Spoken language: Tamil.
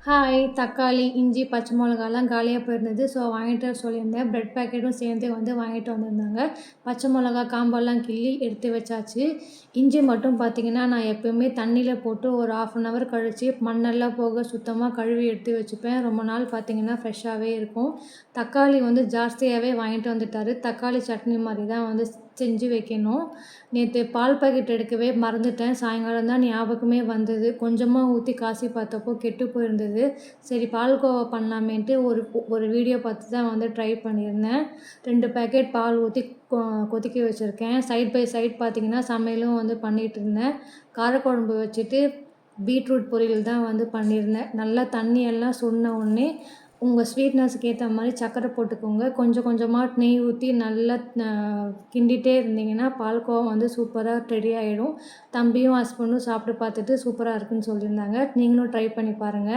ஹாய்! தக்காளி, இஞ்சி, பச்சை மொளகாலாம் காலியா போயிருந்தது. ஸோ வாங்கிட்டு வர சொல்லியிருந்தேன். பிரெட் பாக்கெட்டும் சேர்ந்து வாங்கிட்டு வந்திருந்தாங்க. பச்சை மொளகா காம்பெல்லாம் கிள்ளி எடுத்து வச்சாச்சு. இஞ்சி மட்டும் பார்த்தீங்கன்னா, நான் எப்பயுமே தண்ணீல போட்டு ஒரு 1/2 அன் ஹவர் கழிச்சு மண்ணெல்லாம் போக சுத்தமா கழுவி எடுத்து வச்சுப்பேன். ரொம்ப நாள் பார்த்தீங்கன்னா ஃப்ரெஷ்ஷாவே இருக்கும். தக்காளி ஜாஸ்தியாவே வாங்கிட்டு வந்துட்டாரு. தக்காளி சட்னி மாரி தான் செஞ்சு வைக்கணும். நேத்து பால் பாக்கெட் எடுக்கவே மறந்துட்டேன். சாயங்காலம் தான் ஞாபகமே வந்தது. கொஞ்சமா ஊத்தி காய்ச்சி பார்த்தப்போ கெட்டு போயிருந்தது. சரி பால்கோவா பண்ணலாமேன்ட்டு ஒரு ஒரு வீடியோ பார்த்து தான் ட்ரை பண்ணியிருந்தேன். 2 பேக்கெட் பால் ஊத்தி கொதிக்க வச்சுருக்கேன். சைட் பை சைட் பார்த்தீங்கன்னா, சமையலும் பண்ணிட்டுருந்தேன். காரக்குழம்பு வச்சுட்டு பீட்ரூட் பொரியல் தான் பண்ணியிருந்தேன். நல்லா தண்ணி எல்லாம் சுண்ட உடனே உங்க ஸ்வீட்னஸ்க்கு ஏத்த மாரி சர்க்கரை போட்டுக்கோங்க. கொஞ்சம் கொஞ்சமா நெய் ஊத்தி நல்லா கிண்டிட்டே இருந்தீங்கன்னா, பால்கோவா சூப்பரா ரெடி ஆயிடும். தம்பியும், ஹஸ்பண்டும் சாப்பிட்டு பார்த்துட்டு சூப்பரா இருக்குன்னு சொல்லியிருந்தாங்க. நீங்களும் ட்ரை பண்ணி பாருங்க.